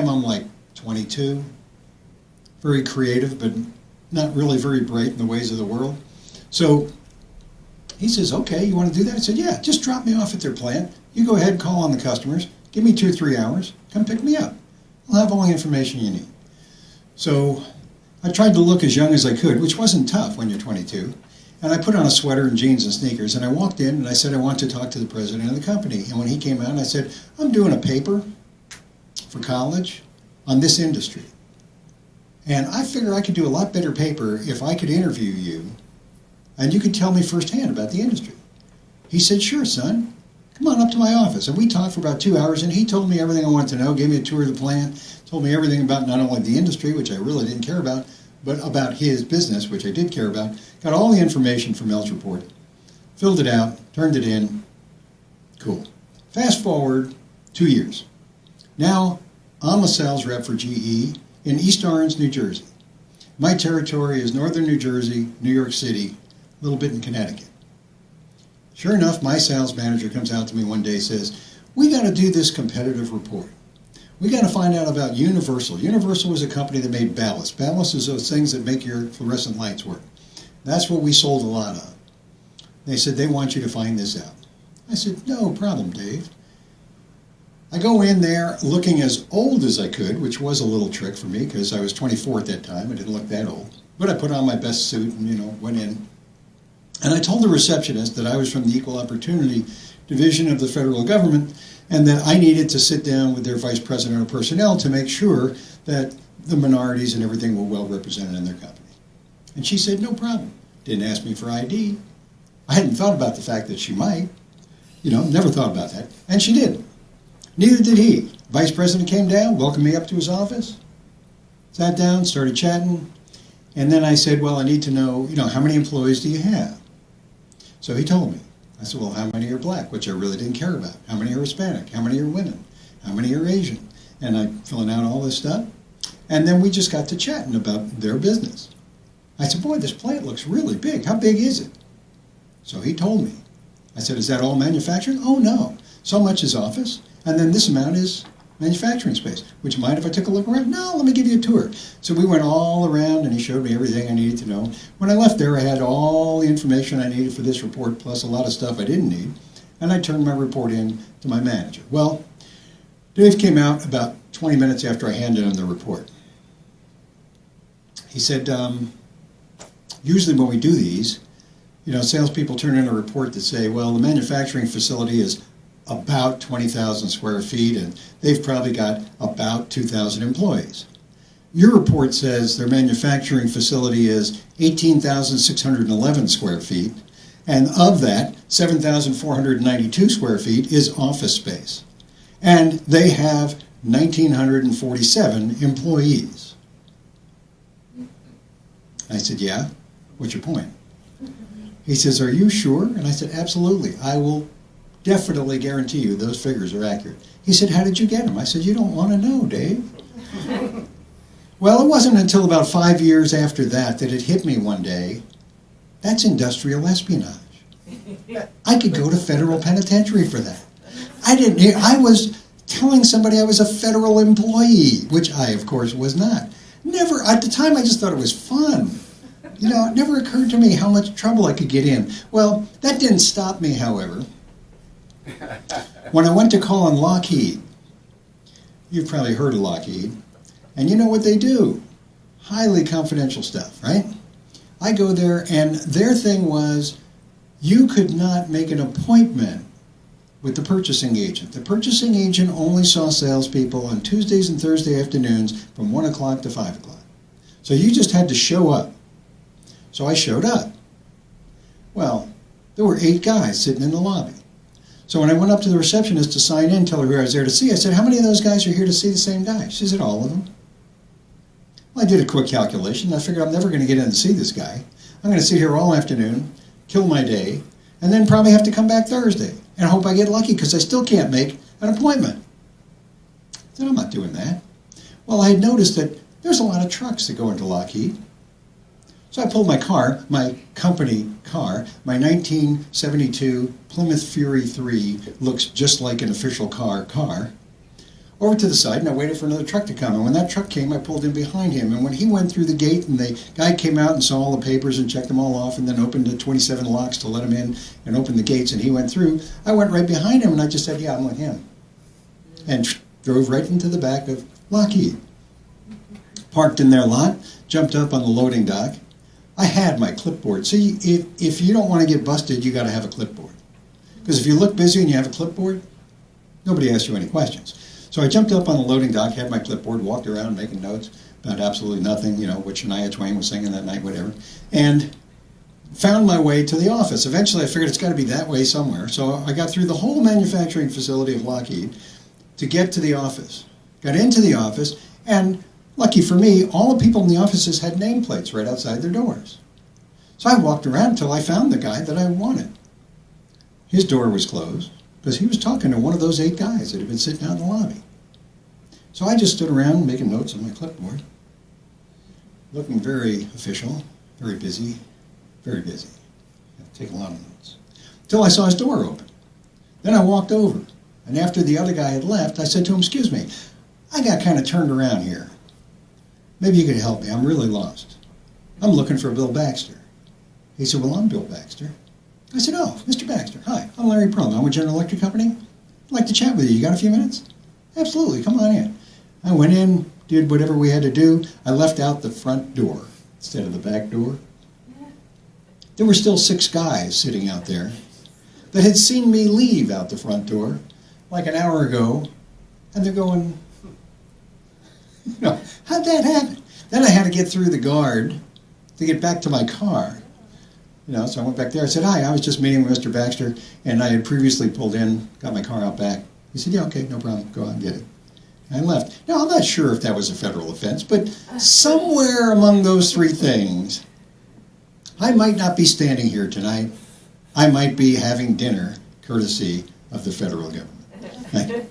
I'm like 22, very creative, but not really very bright in the ways of the world. So he says, okay, you want to do that? I said, yeah, just drop me off at their plant. You go ahead and call on the customers. Give me 2 or 3 hours. Come pick me up. I'll have all the information you need. So I tried to look as young as I could, which wasn't tough when you're 22. And I put on a sweater and jeans and sneakers, and I walked in and I said, I want to talk to the president of the company. And when he came out, I said, I'm doing a paper for college on this industry. And I figure I could do a lot better paper if I could interview you and you could tell me firsthand about the industry. He said, sure, son. Come on up to my office. And we talked for about 2 hours, and he told me everything I wanted to know, gave me a tour of the plant, told me everything about not only the industry, which I really didn't care about, but about his business, which I did care about. Got all the information from Mel's report, filled it out, turned it in. Cool. Fast forward 2 years. Now, I'm a sales rep for GE in East Orange, New Jersey. My territory is northern New Jersey, New York City, a little bit in Connecticut. Sure enough, my sales manager comes out to me one day and says, we got to do this competitive report. We got to find out about Universal. Universal was a company that made ballast. Ballast is those things that make your fluorescent lights work. That's what we sold a lot of. They said, they want you to find this out. I said, no problem, Dave. I go in there looking as old as I could, which was a little trick for me because I was 24 at that time. I didn't look that old. But I put on my best suit and, went in. And I told the receptionist that I was from the Equal Opportunity Division of the federal government and that I needed to sit down with their vice president of personnel to make sure that the minorities and everything were well represented in their company. And she said, no problem. Didn't ask me for ID. I hadn't thought about the fact that she might. Never thought about that. And she didn't. Neither did he. Vice president came down, welcomed me up to his office, sat down, started chatting, and then I said, well, I need to know, how many employees do you have? So he told me. I said, well, how many are black, which I really didn't care about? How many are Hispanic? How many are women? How many are Asian? And I'm filling out all this stuff. And then we just got to chatting about their business. I said, boy, this plant looks really big. How big is it? So he told me. I said, is that all manufacturing? Oh, no. So much is office, and then this amount is manufacturing space. Would you mind if I took a look around? No, let me give you a tour. So we went all around, and he showed me everything I needed to know. When I left there, I had all the information I needed for this report, plus a lot of stuff I didn't need, and I turned my report in to my manager. Well, Dave came out about 20 minutes after I handed him the report. He said, usually when we do these, salespeople turn in a report that say, well, the manufacturing facility is about 20,000 square feet, and they've probably got about 2,000 employees. Your report says their manufacturing facility is 18,611 square feet, and of that, 7,492 square feet is office space. And they have 1,947 employees. I said, yeah, what's your point? He says, are you sure? And I said, absolutely. I will definitely guarantee you those figures are accurate. He said, how did you get them? I said, you don't want to know, Dave. Well, it wasn't until about 5 years after that it hit me one day, that's industrial espionage. I could go to federal penitentiary for that. I was telling somebody I was a federal employee, which I, of course, was not. Never, at the time I just thought it was fun. It never occurred to me how much trouble I could get in. Well, that didn't stop me, however. When I went to call on Lockheed, you've probably heard of Lockheed, and you know what they do. Highly confidential stuff, right? I go there, and their thing was, you could not make an appointment with the purchasing agent. The purchasing agent only saw salespeople on Tuesdays and Thursday afternoons from 1 o'clock to 5 o'clock. So you just had to show up. So I showed up. Well, there were 8 guys sitting in the lobby. So when I went up to the receptionist to sign in, tell her who I was there to see, I said, how many of those guys are here to see the same guy? She said, all of them. Well, I did a quick calculation. I figured I'm never going to get in to see this guy. I'm going to sit here all afternoon, kill my day, and then probably have to come back Thursday. And I hope I get lucky because I still can't make an appointment. I said, I'm not doing that. Well, I had noticed that there's a lot of trucks that go into Lockheed. So I pulled my car, my company car, my 1972 Plymouth Fury 3, looks just like an official car, over to the side, and I waited for another truck to come. And when that truck came, I pulled in behind him. And when he went through the gate, and the guy came out and saw all the papers and checked them all off, and then opened the 27 locks to let him in and opened the gates, and he went through, I went right behind him, and I just said, yeah, I'm with him. And drove right into the back of Lockheed. Parked in their lot, jumped up on the loading dock. I had my clipboard. See, if you don't want to get busted, you got to have a clipboard. Because if you look busy and you have a clipboard, nobody asks you any questions. So I jumped up on the loading dock, had my clipboard, walked around making notes about absolutely nothing, you know, what Shania Twain was singing that night, whatever, and found my way to the office. Eventually I figured it's got to be that way somewhere. So I got through the whole manufacturing facility of Lockheed to get to the office. Got into the office, and lucky for me, all the people in the offices had nameplates right outside their doors. So I walked around until I found the guy that I wanted. His door was closed, because he was talking to one of those 8 guys that had been sitting out in the lobby. So I just stood around making notes on my clipboard, looking very official, very busy, very busy. I had to take a lot of notes. Until I saw his door open. Then I walked over, and after the other guy had left, I said to him, excuse me, I got kind of turned around here. Maybe you could help me, I'm really lost. I'm looking for Bill Baxter. He said, well, I'm Bill Baxter. I said, oh, Mr. Baxter, hi, I'm Larry Perlman. I'm with General Electric Company. I'd like to chat with you. You got a few minutes? Absolutely, come on in. I went in, did whatever we had to do. I left out the front door instead of the back door. There were still 6 guys sitting out there that had seen me leave out the front door like an hour ago, and they're going, you know, how'd that happen? Then I had to get through the guard to get back to my car. You know, so I went back there. I said, hi, I was just meeting with Mr. Baxter, and I had previously pulled in, got my car out back. He said, yeah, okay, no problem, go out and get it. And I left. Now, I'm not sure if that was a federal offense, but somewhere among those 3 things, I might not be standing here tonight. I might be having dinner courtesy of the federal government. Thank you.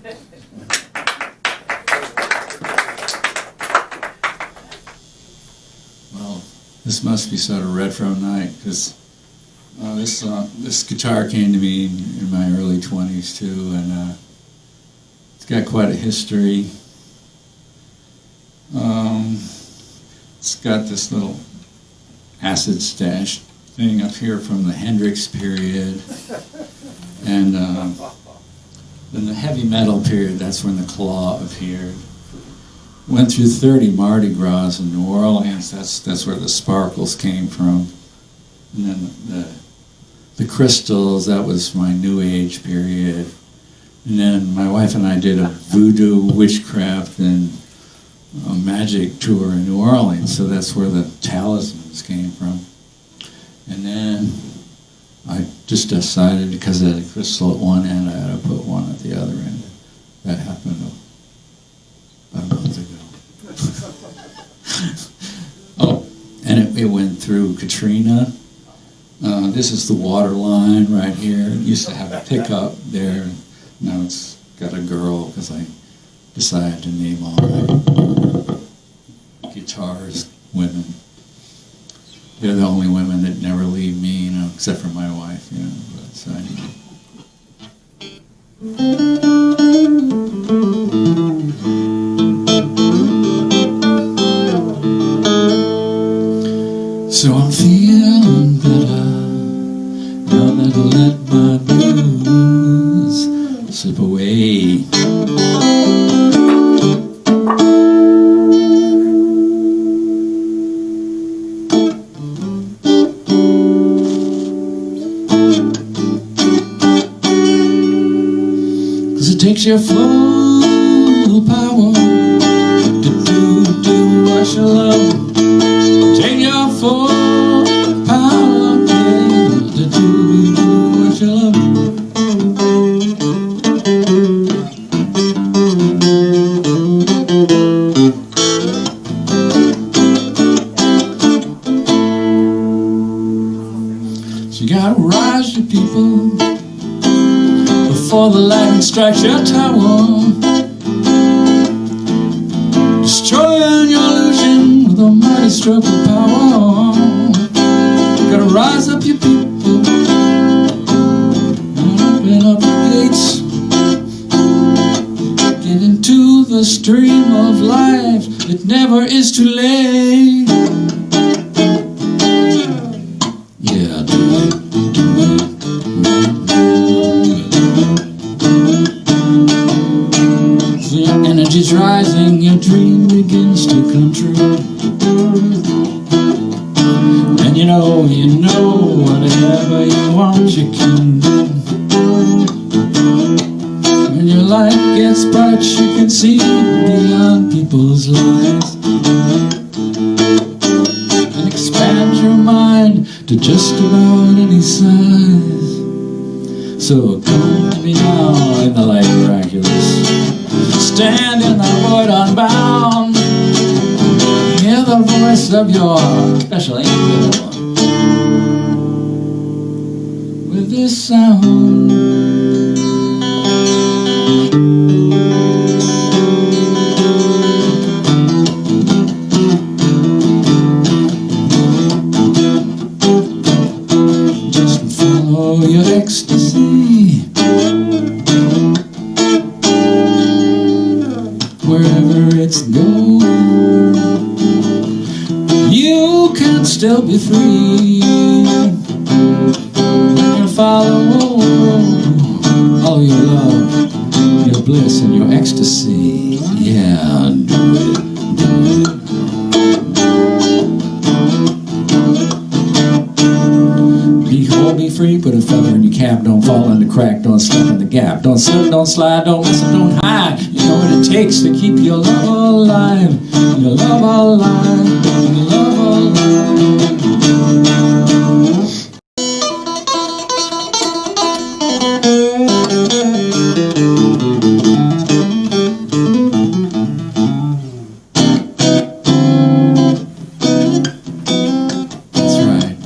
Well, this must be sort of retro night, because this guitar came to me in my early 20s too, and it's got quite a history. It's got this little acid stash thing up here from the Hendrix period, and then the heavy metal period, that's when the claw appeared. Went through 30 Mardi Gras in New Orleans, that's where the sparkles came from. And then the crystals, that was my New Age period. And then my wife and I did a voodoo, witchcraft, and a magic tour in New Orleans, so that's where the talismans came from. And then I just decided, because I had a crystal at one end, I had to put one at the other end. That happened about a month ago. Oh, and it went through Katrina. This is the water line right here. It used to have a pickup there. Now it's got a girl, because I decided to name all my guitars women. They're the only women that never leave me, you know, except for my wife, you know. But, so anyway. So I'm feeling better now that I let my blues slip away. It takes your full power to do what you love. Take your full power to do what you love. So you gotta rise to people before the lightning strikes your tower, destroying your illusion with a mighty stroke of power. You gotta rise up, you people, and open up the gates, get into the stream of life. It never is too late. Yeah, do it, do it. So your energy's rising, your dream begins to come true. And you know, whatever you want you can do. When your light gets bright, you can see beyond people's lies. And expand your mind to just about any size. So come to me now in the light miraculous. Stand in the void unbound. Hear the voice of your special angel with this sound. Just follow your ecstasy wherever it's going. You can still be free when you follow all your love, your bliss, and your ecstasy. Yeah, do it, do it. Be whole, be free, put a feather in your cap. Don't fall in the crack, don't step in the gap. Don't slip, don't slide, don't listen, don't hide. You know what it takes to keep your love alive. Your love alive, your love alive. That's right.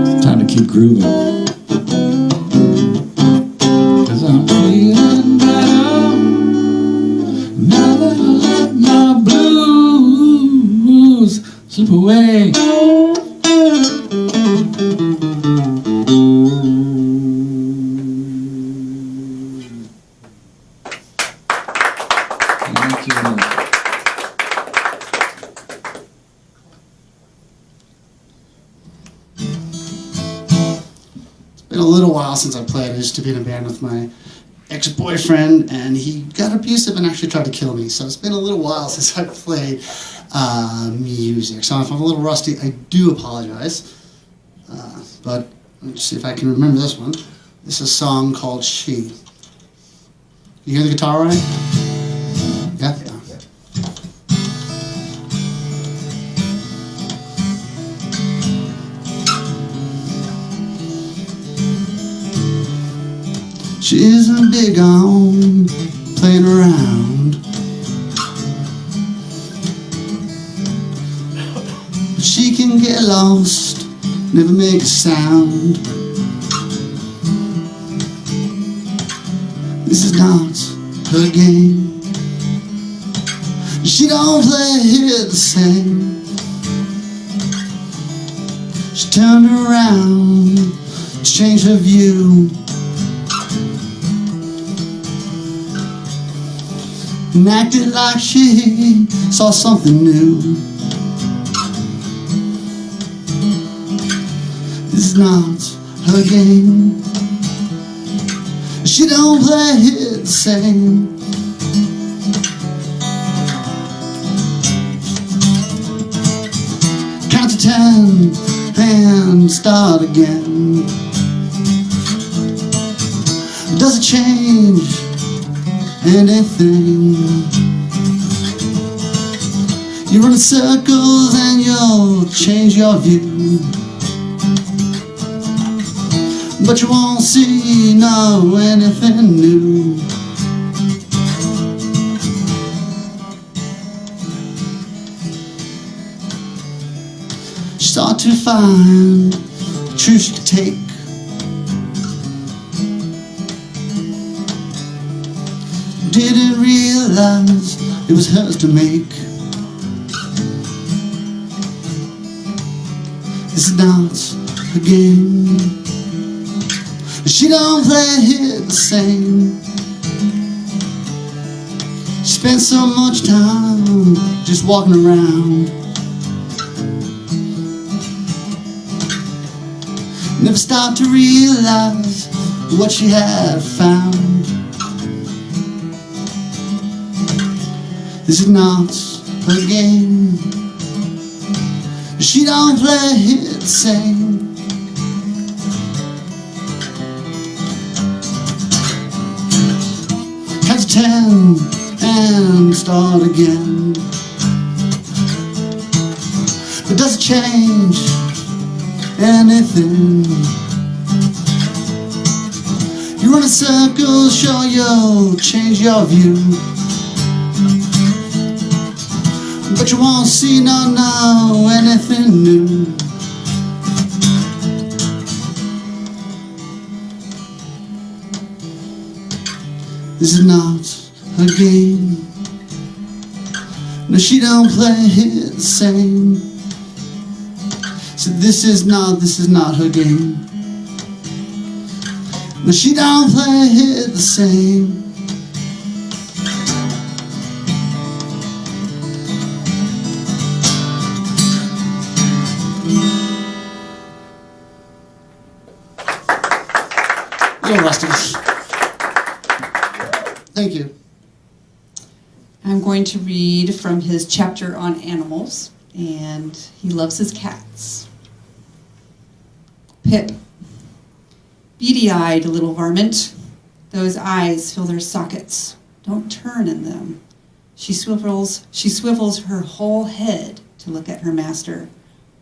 It's time to keep grooving. 'Cause I'm feeling better now that I let my blues slip away. Thank you. Been a little while since I played. I used to be in a band with my ex-boyfriend, and he got abusive and actually tried to kill me. So it's been a little while since I played music. So if I'm a little rusty, I do apologize. But let's see if I can remember this one. This is a song called She. You hear the guitar right? Yeah? Yeah. She isn't big on playing around, but she can get lost, never make a sound. This is not her game. She don't play it the same. She turned around to change her view and acted like she saw something new. This is not her game. She don't play it the same. Count to 10 and start again. Does it change anything? You run in circles and you'll change your view, but you won't see anything new. She started to find the truth she could take. Didn't realize it was hers to make. It's not a game. She don't play it the same. spent so much time just walking around. Never stopped to realize what she had found. This is not her game. She don't play it the same. Count to 10 and start again. But does it change anything? You run in circles, sure you'll change your view, but you won't see, no, anything new. This is not her game. No, she don't play it the same. So this is not her game. No, she don't play it the same. Little rusty. Thank you. I'm going to read from his chapter on animals, and he loves his cats. Pip. Beady-eyed little varmint. Those eyes fill their sockets. Don't turn in them. She swivels her whole head to look at her master,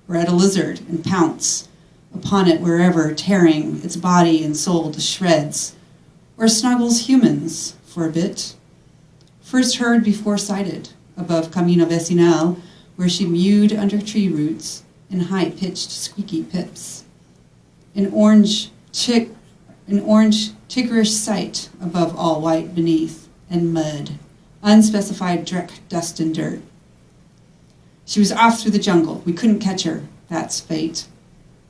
or at a lizard, and pounce upon it wherever, tearing its body and soul to shreds, or snuggles humans for a bit. First heard before sighted, above Camino Vecinal, where she mewed under tree roots in high-pitched squeaky pips. An orange tiggerish sight above all white beneath, and mud, unspecified dreck, dust, and dirt. She was off through the jungle. We couldn't catch her. That's fate.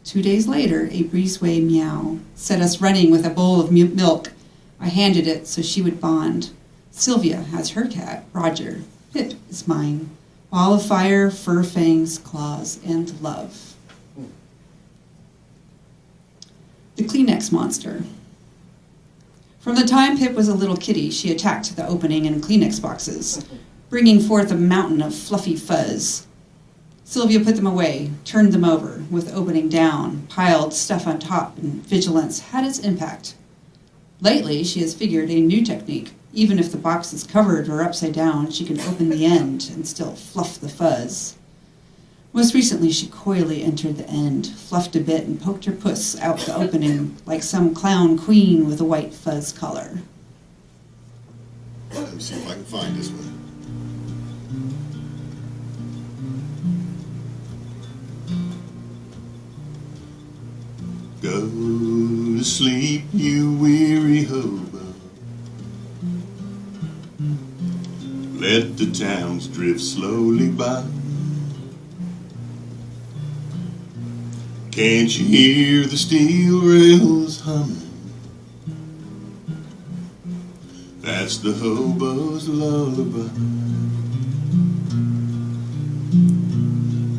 2 days later, a breezeway meow set us running with a bowl of milk. I handed it so she would bond. Sylvia has her cat, Roger. Pip is mine. Ball of fire, fur fangs, claws, and love. The Kleenex monster. From the time Pip was a little kitty, she attacked the opening in Kleenex boxes, bringing forth a mountain of fluffy fuzz. Sylvia put them away, turned them over, with opening down, piled stuff on top, and vigilance had its impact. Lately, she has figured a new technique. Even if the box is covered or upside down, she can open the end and still fluff the fuzz. Most recently, she coyly entered the end, fluffed a bit, and poked her puss out the opening like some clown queen with a white fuzz collar. Let me see if I can find this one. Go to sleep, you weary hobo. Let the towns drift slowly by. Can't you hear the steel rails humming? That's the hobo's lullaby.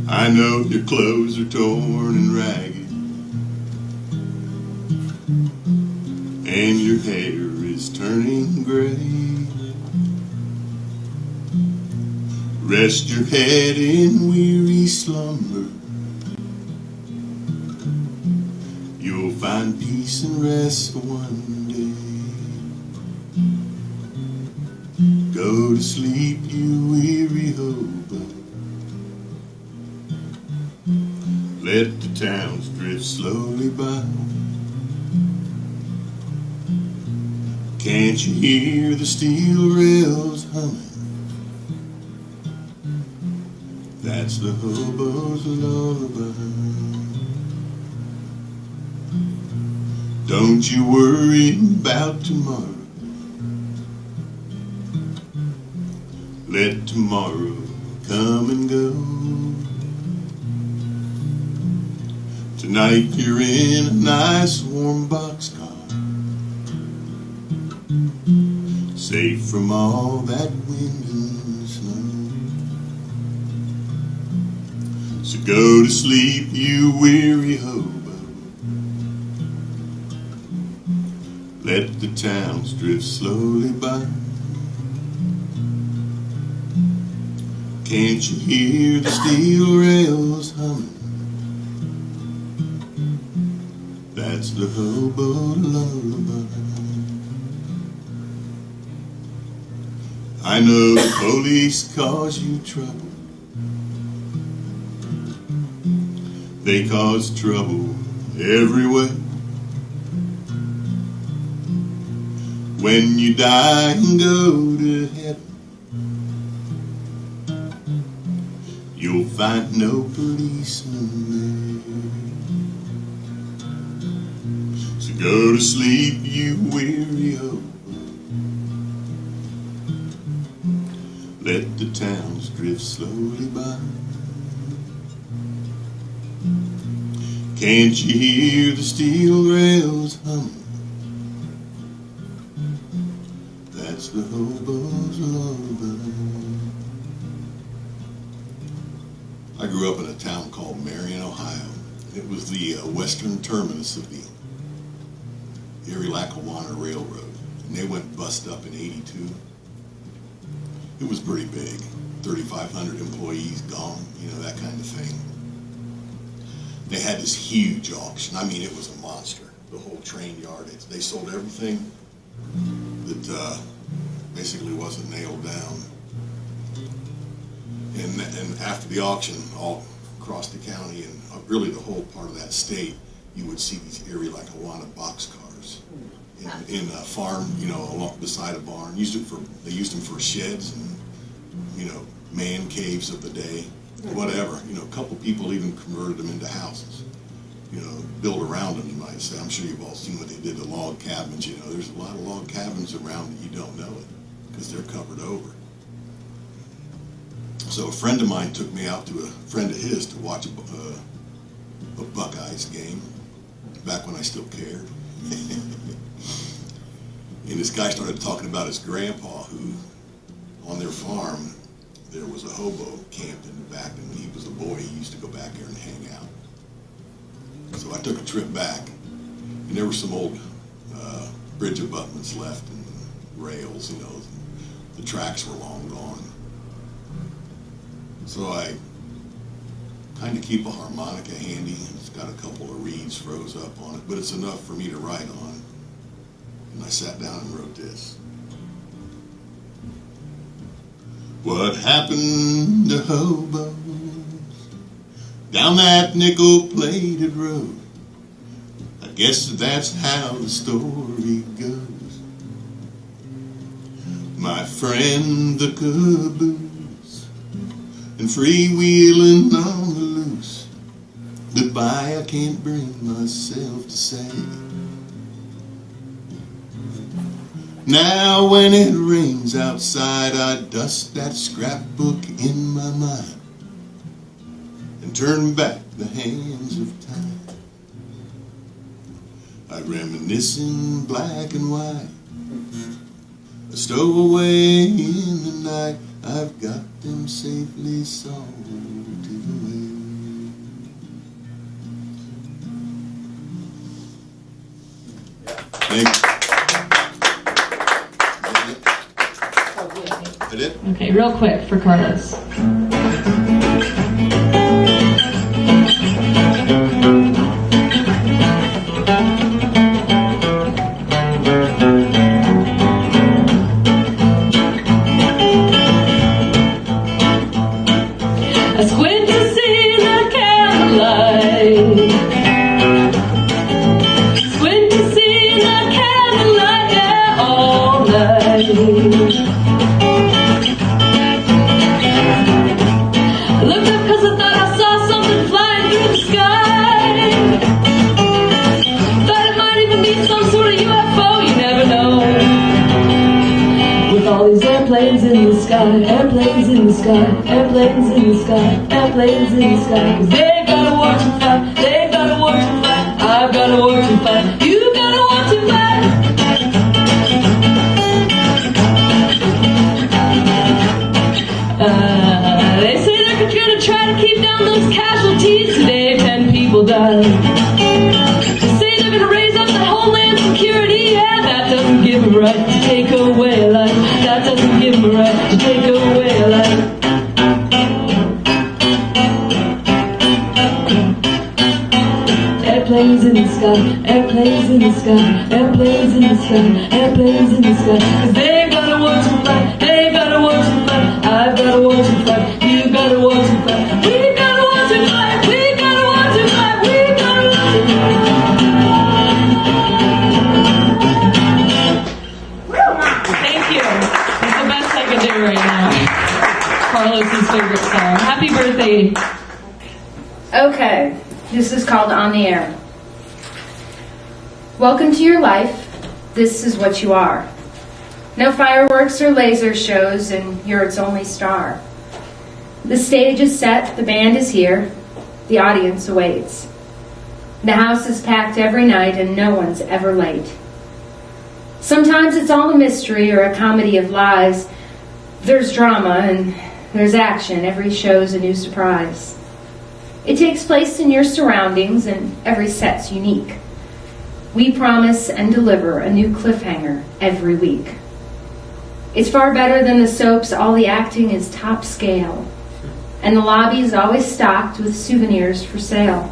I know your clothes are torn and ragged, and your hair is turning gray. Rest your head in weary slumber. You'll find peace and rest one day. Go to sleep, you weary hobo. Let the towns drift slowly by. Can't you hear the steel rails humming? That's the hobo's lullaby. Don't you worry about tomorrow. Let tomorrow come and go. Tonight you're in a nice warm boxcar, safe from all that wind and snow. So go to sleep, you weary hobo. Let the towns drift slowly by. Can't you hear the steel rails humming? That's the hobo lullaby. I know the police cause you trouble. They cause trouble everywhere. When you die and go to heaven, you'll find no policeman there. So go to sleep, you weary hobo. Let the towns drift slowly by. Can't you hear the steel rails humming? That's the hobo's lullaby. I grew up in a town called Marion, Ohio. It was the western terminus of the Erie-Lackawanna Railroad, and they went bust up in '82. It was pretty big, 3,500 employees gone, you know, that kind of thing. They had this huge auction. I mean, it was a monster. The whole train yard, they sold everything that basically wasn't nailed down. And after the auction, all across the county and really the whole part of that state, you would see these Erie-Lackawanna boxcars in a farm, you know, along beside a barn. They used them for sheds and, you know, man caves of the day, whatever. You know, a couple people even converted them into houses. You know, built around them, you might say. I'm sure you've all seen what they did to log cabins. You know, there's a lot of log cabins around that you don't know it because they're covered over. So a friend of mine took me out to a friend of his to watch a Buckeyes game back when I still cared. And this guy started talking about his grandpa, who on their farm there was a hobo camped in the back, and when he was a boy he used to go back there and hang out. So I took a trip back, and there were some old bridge abutments left and rails, you know, the tracks were long gone. So I kind of keep a harmonica handy. It's got a couple of reeds froze up on it, but it's enough for me to write on. And I sat down and wrote this. What happened to hobos down that nickel-plated road? I guess that's how the story goes. My friend the caboose and freewheeling on the loose. Goodbye, I can't bring myself to say. Now when it rains outside, I dust that scrapbook in my mind and turn back the hands of time. I reminisce in black and white, a stowaway in the night. I've got them safely salted away. Thank you. I did? Okay, real quick for Carlos. I squint to see the candlelight. Squint to see the candlelight, yeah, all night. I looked up 'cause I thought I saw something flying through the sky. Thought it might even be some sort of UFO, you never know. With all these airplanes in the sky, airplanes in the sky, airplanes in the sky, airplanes in the sky. 'Cause they got a war to fight, they got a war to fight, I've got a war to fight, you got a war to fight. They say they're gonna try to keep down those casualties. Today 10 people died. They say they're gonna raise up the Homeland Security. Yeah, that doesn't give them a right to take away a life. That doesn't give them a right to take away a life. Airplanes in the sky, airplanes in the sky, airplanes in the sky, airplanes in the sky. 'Cause they gotta want to fly, they gotta want to fly. I've gotta want to fly, you gotta want to fly. We gotta want to fly, we gotta want to fly, we gotta want to fly. Thank you. That's the best I can do right now. Carlos's favorite song. Happy birthday. Okay, this is called On the Air. Welcome to your life. This is what you are. No fireworks or laser shows, and you're its only star. The stage is set, the band is here, the audience awaits. The house is packed every night, and no one's ever late. Sometimes it's all a mystery or a comedy of lies. There's drama and there's action. Every show's a new surprise. It takes place in your surroundings, and every set's unique. We promise and deliver a new cliffhanger every week. It's far better than the soaps. All the acting is top scale, and the lobby is always stocked with souvenirs for sale.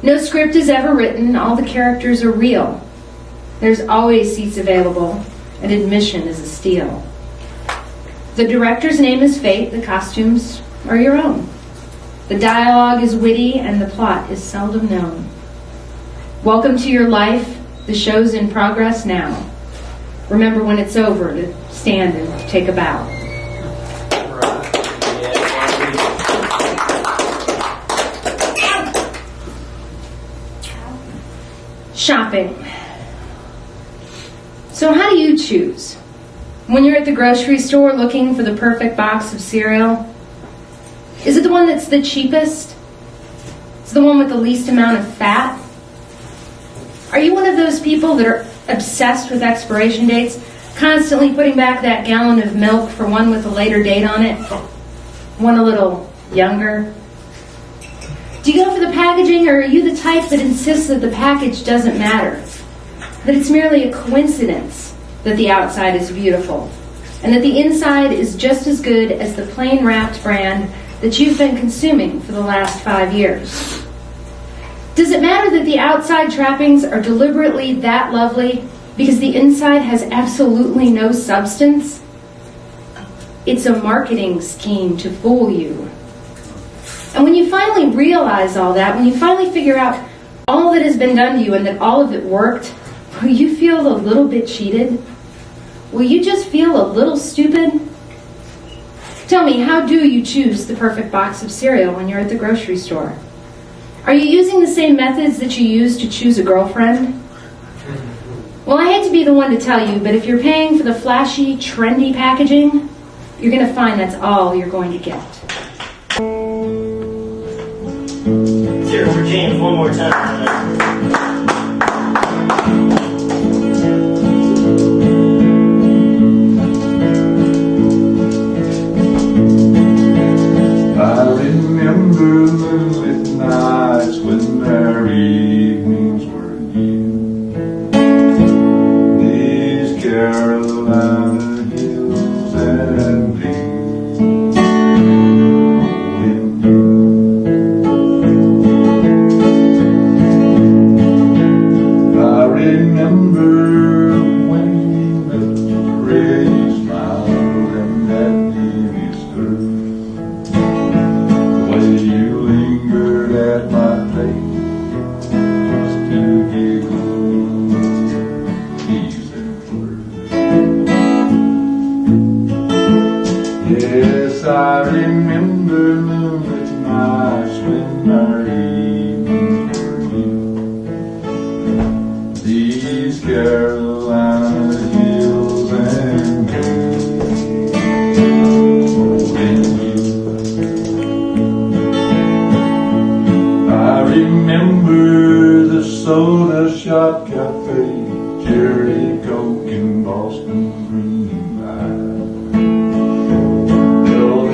No script is ever written. All the characters are real. There's always seats available, and admission is a steal. The director's name is Fate. The costumes are your own. The dialogue is witty, and the plot is seldom known. Welcome to your life. The show's in progress now. Remember when it's over to stand and take a bow. Shopping. So how do you choose? When you're at the grocery store looking for the perfect box of cereal, is it the one that's the cheapest? Is it the one with the least amount of fat? Are you one of those people that are obsessed with expiration dates, constantly putting back that gallon of milk for one with a later date on it? One a little younger? Do you go for the packaging, or are you the type that insists that the package doesn't matter? That it's merely a coincidence that the outside is beautiful, and that the inside is just as good as the plain wrapped brand that you've been consuming for the last 5 years? Does it matter that the outside trappings are deliberately that lovely because the inside has absolutely no substance? It's a marketing scheme to fool you. And when you finally realize all that, when you finally figure out all that has been done to you and that all of it worked, will you feel a little bit cheated? Will you just feel a little stupid? Tell me, how do you choose the perfect box of cereal when you're at the grocery store? Are you using the same methods that you use to choose a girlfriend? Well, I hate to be the one to tell you, but if you're paying for the flashy, trendy packaging, you're going to find that's all you're going to get. Let's hear it for James one more time. I remember moonlit nights when their evenings were new. These Carolina hills and bleeds in you. I remember when we met, Ray smiled and that Davy stood. You lingered at my place just to giggle, tease and flirt. Yes, I remember moonlit nights when our evenings were new. These Carolina hills and remember the soda shop cafe, cherry coke and Boston green pie. Held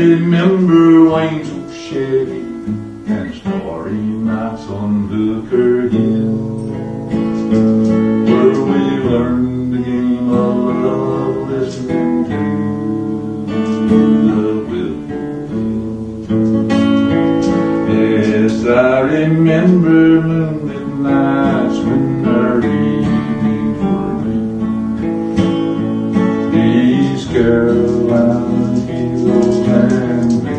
remember Wayne's old Chevy and starry nights on Hooker Hill, where we learned the game of love, listening to the whippoorwill. Yes, I remember moonlit nights when our evenings were new. These Carolina hills and me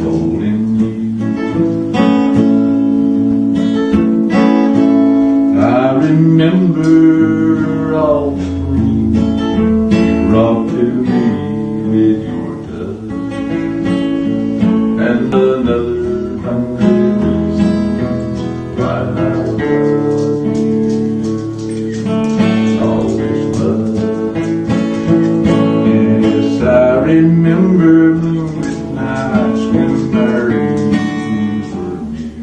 holding you. I remember all spring you brought to me with your touch, and another hundred reasons why I love you. Always love. Yes, I remember moonlit nights when our evenings were new.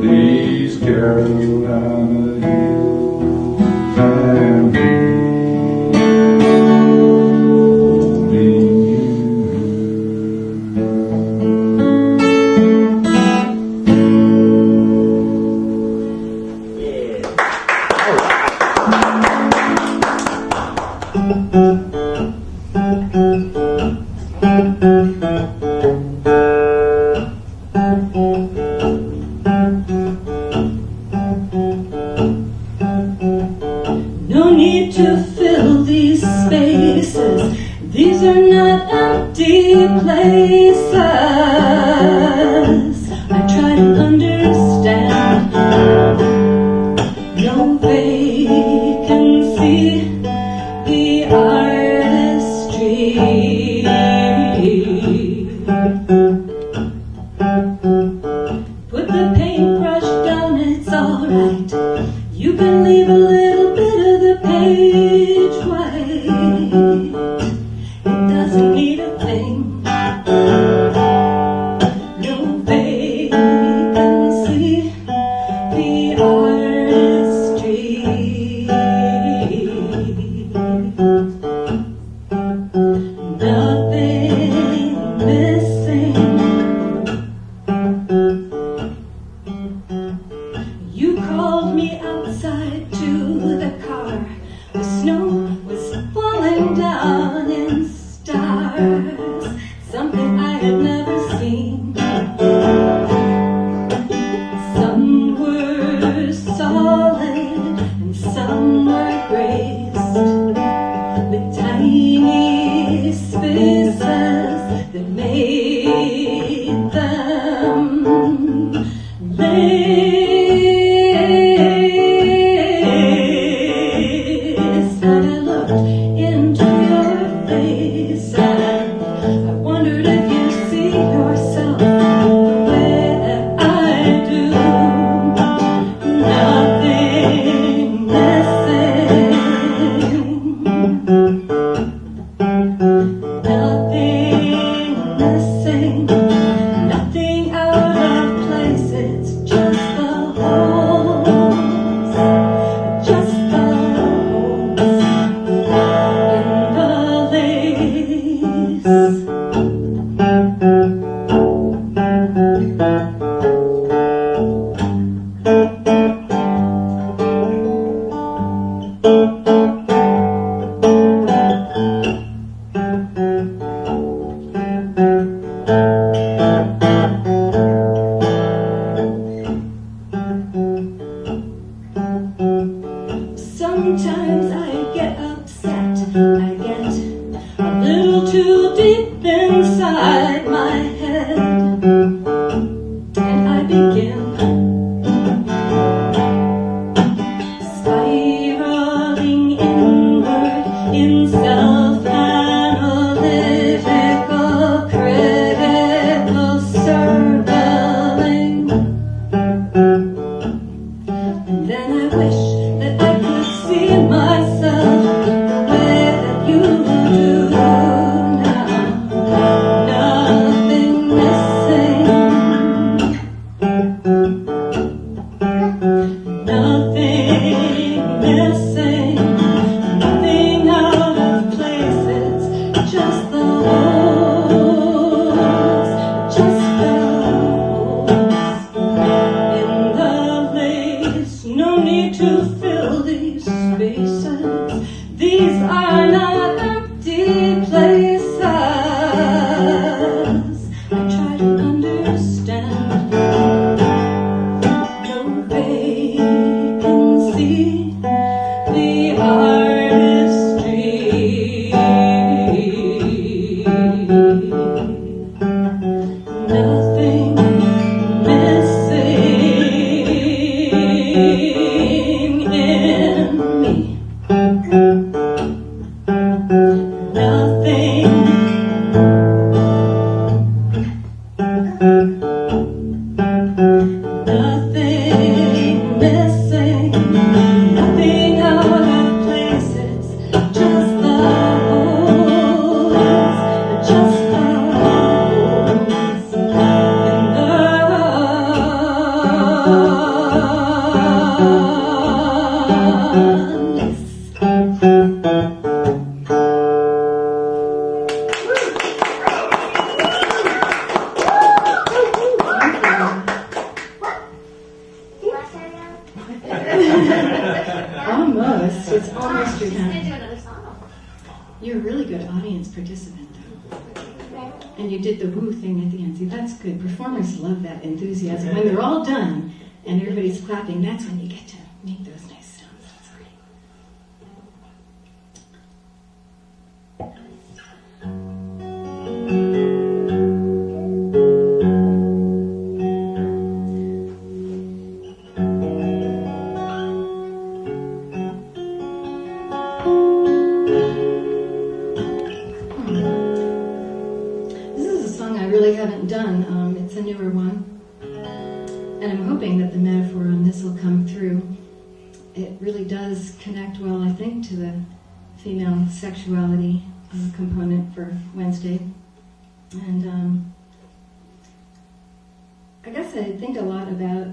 These Carolina hills and me holding you. No need to fill these spaces. These are not empty places. I try to understand. No vacancy, the artistry. Put the paintbrush down, it's alright. You can leave a little bit of the page white. It doesn't need a thing. No vacancy, the artistry. Nothing missing. You called me outside to the car. The snow was falling down in stars, something I had never seen. Some were solid and some were graced with tiny spaces that made them lace. And I looked into your face and I wondered if you see yourself the way that I do. Nothing missing. Nothing missing. Nothing out of place. It's just the holes. Just the holes in the lace. Sometimes I get upset, I get a little too deep inside my head, and I begin spiraling inward in self-analytical, critical circling. And then I wish that I could see myself the way that you do now. Nothing missing. Nothing missing. Nothing out of place. You're a really good audience participant, though. And you did the woo thing at the end. See, that's good. Performers love that enthusiasm. When they're all done and everybody's clapping, that's when you get to make those nice sounds. That's great. Haven't done. It's a newer one. And I'm hoping that the metaphor on this will come through. It really does connect well, I think, to the female sexuality component for Wednesday. And I guess I think a lot about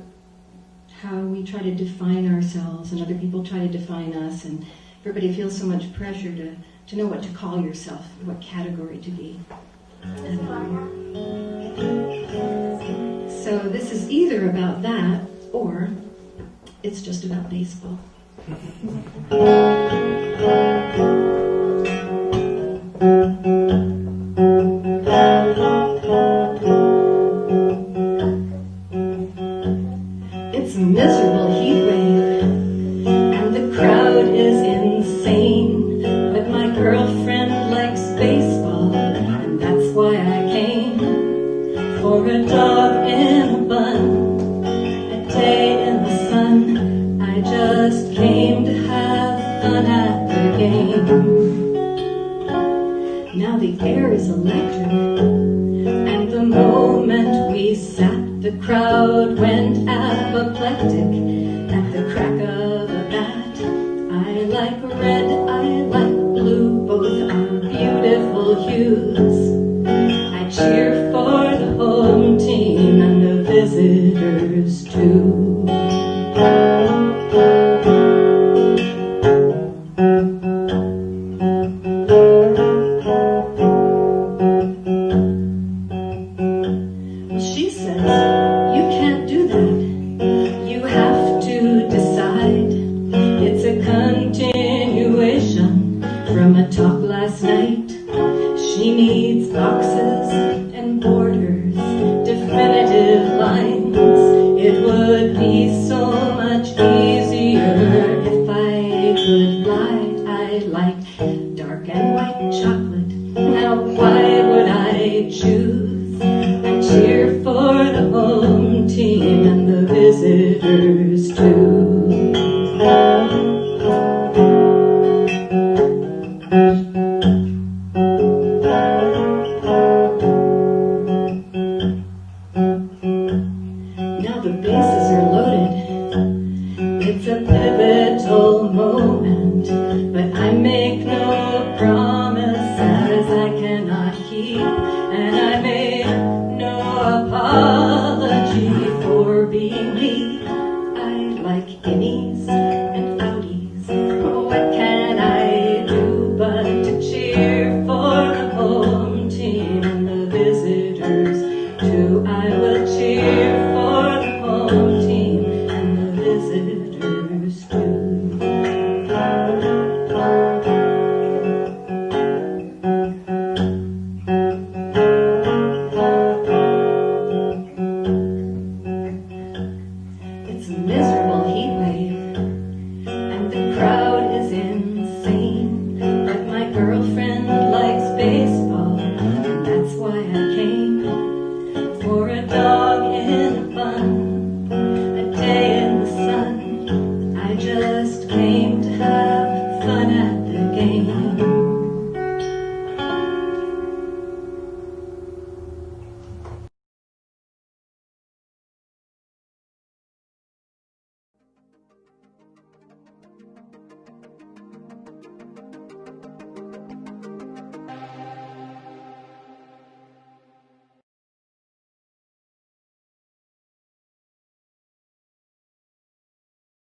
how we try to define ourselves and other people try to define us, and everybody feels so much pressure to know what to call yourself, what category to be. And, so this is either about that or it's just about baseball. It's a miserable heat wave and the crowd is insane, but my girlfriend likes baseball and that's why I came for a dog in a bun, a day in the sun. I just came to have fun at the game. Now the air is electric, and the moment we sat, the crowd went apoplectic at the crack of a bat. I like red, I like blue, both are beautiful hues. I cheer for the home team and the visitors too. Well, she says, you can't do that. You have to decide. It's a continuation from a talk last night. She needs boxes and borders, definitive lines. It would be so much easier if I could lie. I like dark and white chocolate. Now why would I choose? I cheer for the home team and the visitors too. Now the bases are loaded. It's a pivotal moment, but I make no promises I cannot keep, and I